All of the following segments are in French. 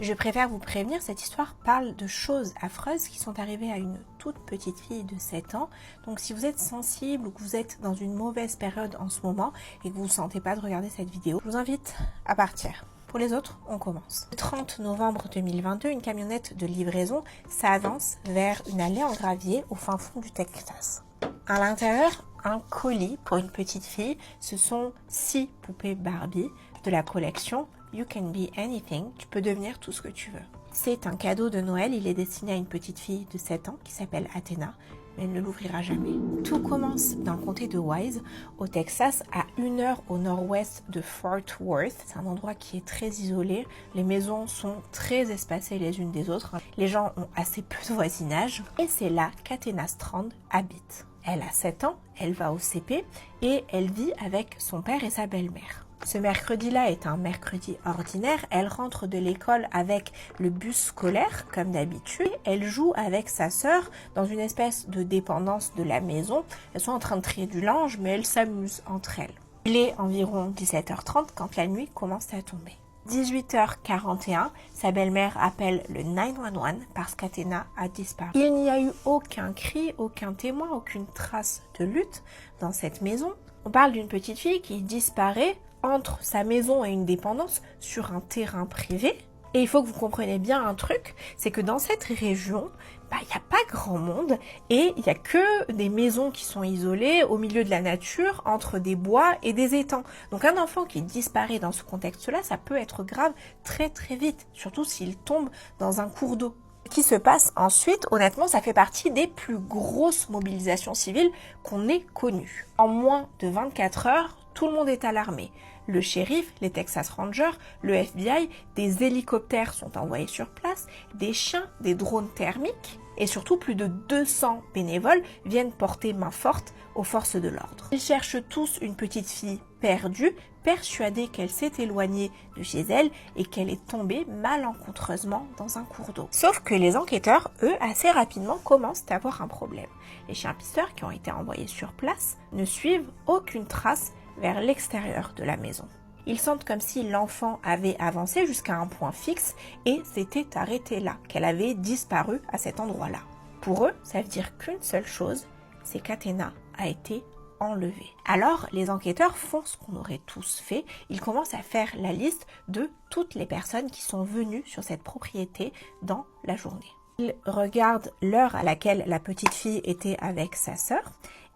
Je préfère vous prévenir, cette histoire parle de choses affreuses qui sont arrivées à une toute petite fille de 7 ans. Donc si vous êtes sensible ou que vous êtes dans une mauvaise période en ce moment et que vous ne sentez pas de regarder cette vidéo, je vous invite à partir. Pour les autres, on commence. Le 30 novembre 2022, une camionnette de livraison s'avance vers une allée en gravier au fin fond du Texas. À l'intérieur, un colis pour une petite fille. Ce sont 6 poupées Barbie de la collection You Can Be Anything. Tu peux devenir tout ce que tu veux. C'est un cadeau de Noël. Il est destiné à une petite fille de 7 ans qui s'appelle Athena, mais elle ne l'ouvrira jamais. Tout commence dans le comté de Wise, au Texas, à 1 heure au nord-ouest de Fort Worth. C'est un endroit qui est très isolé. Les maisons sont très espacées les unes des autres. Les gens ont assez peu de voisinage. Et c'est là qu'Athena Strand habite. Elle a 7 ans, elle va au CP et elle vit avec son père et sa belle-mère. Ce mercredi-là est un mercredi ordinaire. Elle rentre de l'école avec le bus scolaire, comme d'habitude. Elle joue avec sa sœur dans une espèce de dépendance de la maison. Elles sont en train de trier du linge, mais elles s'amusent entre elles. Il est environ 17h30 quand la nuit commence à tomber. 18h41, sa belle-mère appelle le 911 parce qu'Athena a disparu. Il n'y a eu aucun cri, aucun témoin, aucune trace de lutte dans cette maison. On parle d'une petite fille qui disparaît entre sa maison et une dépendance sur un terrain privé. Et il faut que vous compreniez bien un truc, c'est que dans cette région, il n'y a pas grand monde et il n'y a que des maisons qui sont isolées au milieu de la nature, entre des bois et des étangs. Donc un enfant qui disparaît dans ce contexte-là, ça peut être grave très très vite, surtout s'il tombe dans un cours d'eau. Ce qui se passe ensuite, honnêtement, ça fait partie des plus grosses mobilisations civiles qu'on ait connues. En moins de 24 heures, tout le monde est alarmé. Le shérif, les Texas Rangers, le FBI, des hélicoptères sont envoyés sur place, des chiens, des drones thermiques et surtout plus de 200 bénévoles viennent porter main forte aux forces de l'ordre. Ils cherchent tous une petite fille perdue, persuadée qu'elle s'est éloignée de chez elle et qu'elle est tombée malencontreusement dans un cours d'eau. Sauf que les enquêteurs, eux, assez rapidement commencent à avoir un problème. Les chiens pisteurs qui ont été envoyés sur place ne suivent aucune trace vers l'extérieur de la maison. Ils sentent comme si l'enfant avait avancé jusqu'à un point fixe et s'était arrêté là, qu'elle avait disparu à cet endroit-là. Pour eux, ça veut dire qu'une seule chose, c'est qu'Athena a été enlevée. Alors, les enquêteurs font ce qu'on aurait tous fait, ils commencent à faire la liste de toutes les personnes qui sont venues sur cette propriété dans la journée. Ils regardent l'heure à laquelle la petite fille était avec sa sœur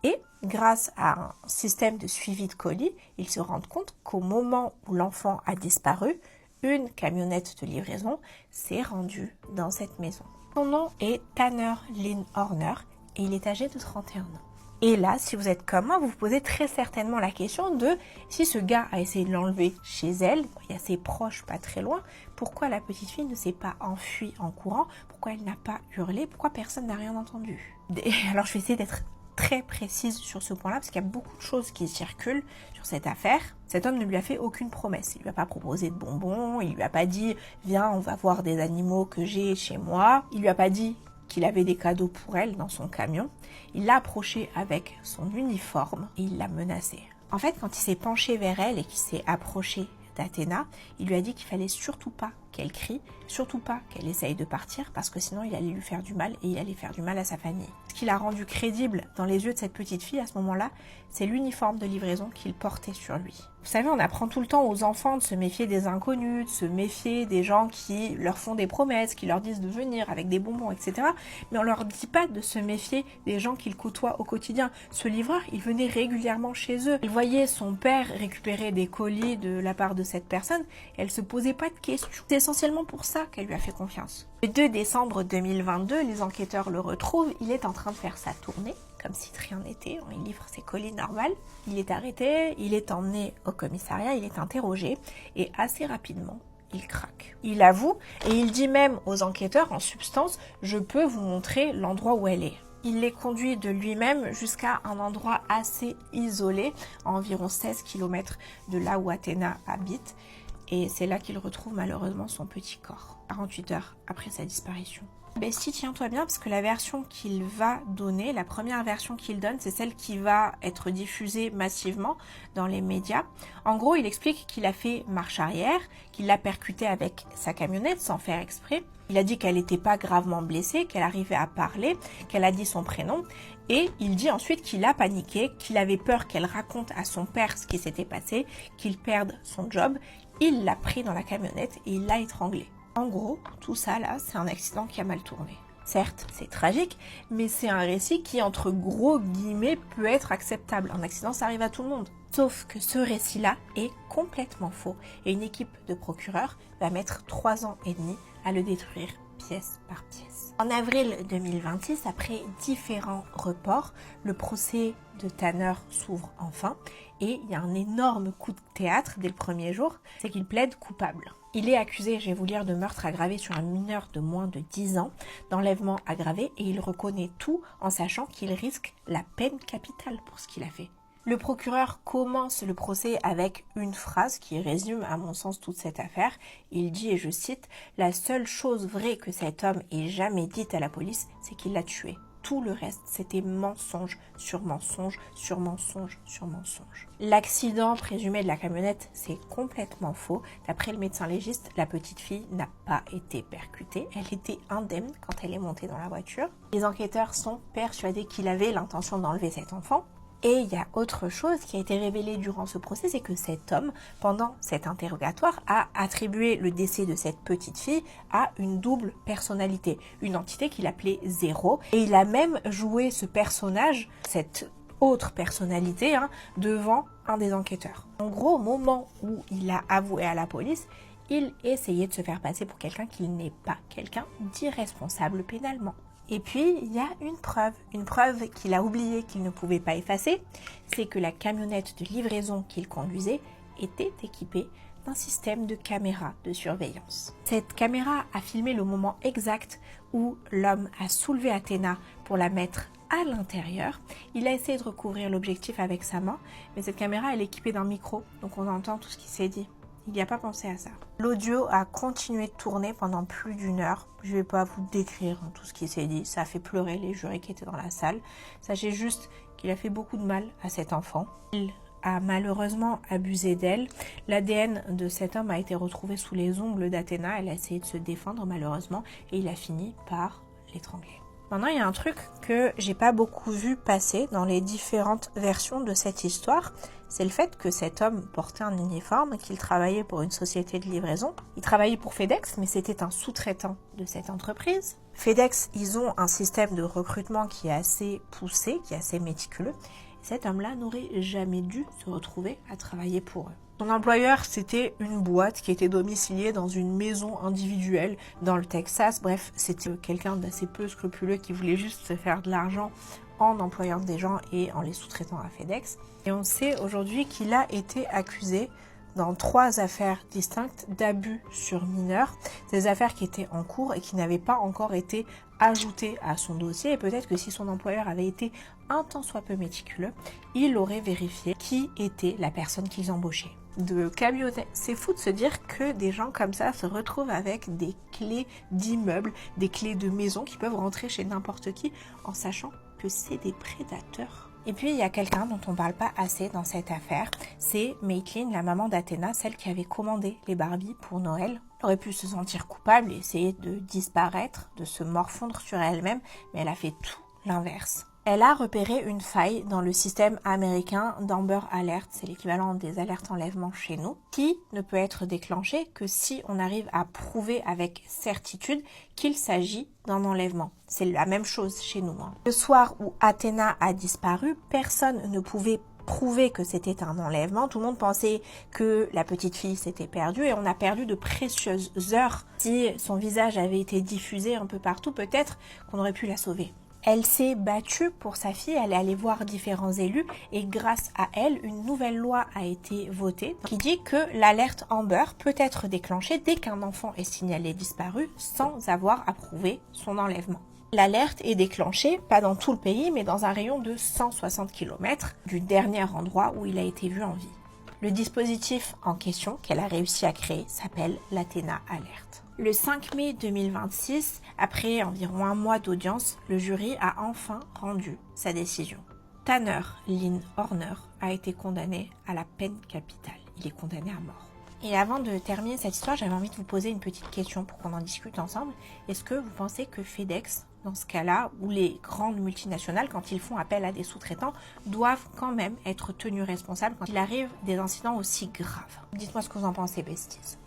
et grâce à un système de suivi de colis, ils se rendent compte qu'au moment où l'enfant a disparu, une camionnette de livraison s'est rendue dans cette maison. Son nom est Tanner Lynn Horner et il est âgé de 31 ans. Et là, si vous êtes comme moi, vous vous posez très certainement la question de si ce gars a essayé de l'enlever chez elle, il y a ses proches pas très loin, pourquoi la petite fille ne s'est pas enfuie en courant, pourquoi elle n'a pas hurlé, pourquoi personne n'a rien entendu. Alors je vais essayer d'être très précise sur ce point-là parce qu'il y a beaucoup de choses qui circulent sur cette affaire. Cet homme ne lui a fait aucune promesse. Il lui a pas proposé de bonbons, il lui a pas dit « Viens, on va voir des animaux que j'ai chez moi ». Il lui a pas dit qu'il avait des cadeaux pour elle dans son camion. Il l'a approchée avec son uniforme et il l'a menacée. En fait, quand il s'est penché vers elle et qu'il s'est approché d'Athéna, il lui a dit qu'il fallait surtout pas qu'elle crie, surtout pas qu'elle essaye de partir parce que sinon il allait lui faire du mal et il allait faire du mal à sa famille. Ce qui l'a rendu crédible dans les yeux de cette petite fille à ce moment-là, c'est l'uniforme de livraison qu'il portait sur lui. Vous savez, on apprend tout le temps aux enfants de se méfier des inconnus, de se méfier des gens qui leur font des promesses, qui leur disent de venir avec des bonbons, etc. Mais on leur dit pas de se méfier des gens qu'ils côtoient au quotidien. Ce livreur, il venait régulièrement chez eux. Il voyait son père récupérer des colis de la part de cette personne et elle se posait pas de questions. C'est essentiellement pour ça qu'elle lui a fait confiance. Le 2 décembre 2022, les enquêteurs le retrouvent. Il est en train de faire sa tournée, comme si de rien n'était. Il livre ses colis normal. Il est arrêté, il est emmené au commissariat, il est interrogé et assez rapidement, il craque. Il avoue et il dit même aux enquêteurs en substance « Je peux vous montrer l'endroit où elle est ». Il les conduit de lui-même jusqu'à un endroit assez isolé, à environ 16 km de là où Athéna habite. et c'est là qu'il retrouve malheureusement son petit corps, 48 heures après sa disparition. Bestie, tiens-toi bien parce que la version qu'il va donner, la première version qu'il donne, c'est celle qui va être diffusée massivement dans les médias. En gros, il explique qu'il a fait marche arrière, qu'il l'a percutée avec sa camionnette sans faire exprès. Il a dit qu'elle n'était pas gravement blessée, qu'elle arrivait à parler, qu'elle a dit son prénom. Et il dit ensuite qu'il a paniqué, qu'il avait peur qu'elle raconte à son père ce qui s'était passé, qu'il perde son job. Il l'a pris dans la camionnette et il l'a étranglé. En gros, tout ça là, c'est un accident qui a mal tourné. Certes, c'est tragique, mais c'est un récit qui, entre gros guillemets, peut être acceptable. Un accident, ça arrive à tout le monde. Sauf que ce récit-là est complètement faux. Et une équipe de procureurs va mettre 3 ans et demi à le détruire pièce par pièce. En avril 2026, après différents reports, le procès de Tanner s'ouvre enfin. Et il y a un énorme coup de théâtre dès le premier jour, c'est qu'il plaide coupable. Il est accusé, je vais vous lire, de meurtre aggravé sur un mineur de moins de 10 ans, d'enlèvement aggravé, et il reconnaît tout en sachant qu'il risque la peine capitale pour ce qu'il a fait. Le procureur commence le procès avec une phrase qui résume à mon sens toute cette affaire. Il dit, et je cite, « La seule chose vraie que cet homme ait jamais dite à la police, c'est qu'il l'a tué. Tout le reste, c'était mensonge sur mensonge, sur mensonge, sur mensonge. » L'accident présumé de la camionnette, c'est complètement faux. D'après le médecin légiste, la petite fille n'a pas été percutée. Elle était indemne quand elle est montée dans la voiture. Les enquêteurs sont persuadés qu'il avait l'intention d'enlever cet enfant. Et il y a autre chose qui a été révélée durant ce procès, c'est que cet homme, pendant cet interrogatoire, a attribué le décès de cette petite fille à une double personnalité, une entité qu'il appelait Zéro. Et il a même joué ce personnage, cette autre personnalité, devant un des enquêteurs. En gros, au moment où il a avoué à la police, il essayait de se faire passer pour quelqu'un qui n'est pas, quelqu'un d'irresponsable pénalement. Et puis, il y a une preuve qu'il a oublié qu'il ne pouvait pas effacer, c'est que la camionnette de livraison qu'il conduisait était équipée d'un système de caméra de surveillance. Cette caméra a filmé le moment exact où l'homme a soulevé Athéna pour la mettre à l'intérieur. Il a essayé de recouvrir l'objectif avec sa main, mais cette caméra elle est équipée d'un micro, donc on entend tout ce qui s'est dit. Il n'y a pas pensé à ça. L'audio a continué de tourner pendant plus d'1 heure. Je ne vais pas vous décrire tout ce qui s'est dit. Ça a fait pleurer les jurés qui étaient dans la salle. Sachez juste qu'il a fait beaucoup de mal à cet enfant. Il a malheureusement abusé d'elle. L'ADN de cet homme a été retrouvé sous les ongles d'Athéna. Elle a essayé de se défendre malheureusement et il a fini par l'étrangler. Maintenant, il y a un truc que j'ai pas beaucoup vu passer dans les différentes versions de cette histoire, c'est le fait que cet homme portait un uniforme, qu'il travaillait pour une société de livraison. Il travaillait pour FedEx, mais c'était un sous-traitant de cette entreprise. FedEx, ils ont un système de recrutement qui est assez poussé, qui est assez méticuleux. Cet homme-là n'aurait jamais dû se retrouver à travailler pour eux. Son employeur, c'était une boîte qui était domiciliée dans une maison individuelle dans le Texas. Bref, c'était quelqu'un d'assez peu scrupuleux qui voulait juste se faire de l'argent en employant des gens et en les sous-traitant à FedEx. Et on sait aujourd'hui qu'il a été accusé dans 3 affaires distinctes d'abus sur mineurs, des affaires qui étaient en cours et qui n'avaient pas encore été ajoutées à son dossier. Et peut-être que si son employeur avait été un tant soit peu méticuleux, il aurait vérifié qui était la personne qu'ils embauchaient. De camionnettes. C'est fou de se dire que des gens comme ça se retrouvent avec des clés d'immeubles, des clés de maison qui peuvent rentrer chez n'importe qui en sachant que c'est des prédateurs. Et puis il y a quelqu'un dont on parle pas assez dans cette affaire, c'est Maitline, la maman d'Athéna, celle qui avait commandé les Barbies pour Noël. Elle aurait pu se sentir coupable et essayer de disparaître, de se morfondre sur elle-même, mais elle a fait tout l'inverse. Elle a repéré une faille dans le système américain d'Amber Alert, c'est l'équivalent des alertes enlèvement chez nous, qui ne peut être déclenchée que si on arrive à prouver avec certitude qu'il s'agit d'un enlèvement. C'est la même chose chez nous. Le soir où Athéna a disparu, personne ne pouvait prouver que c'était un enlèvement. Tout le monde pensait que la petite fille s'était perdue et on a perdu de précieuses heures. Si son visage avait été diffusé un peu partout, peut-être qu'on aurait pu la sauver. Elle s'est battue pour sa fille, elle est allée voir différents élus et grâce à elle, une nouvelle loi a été votée qui dit que l'alerte Amber peut être déclenchée dès qu'un enfant est signalé disparu sans avoir à prouver son enlèvement. L'alerte est déclenchée, pas dans tout le pays, mais dans un rayon de 160 km du dernier endroit où il a été vu en vie. Le dispositif en question qu'elle a réussi à créer s'appelle l'Athena Alert. Le 5 mai 2026, après environ un mois d'audience, le jury a enfin rendu sa décision. Tanner Lynn Horner a été condamné à la peine capitale. Il est condamné à mort. Et avant de terminer cette histoire, j'avais envie de vous poser une petite question pour qu'on en discute ensemble. Est-ce que vous pensez que FedEx, dans ce cas-là, ou les grandes multinationales, quand ils font appel à des sous-traitants, doivent quand même être tenus responsables quand il arrive des incidents aussi graves? Dites-moi ce que vous en pensez, besties.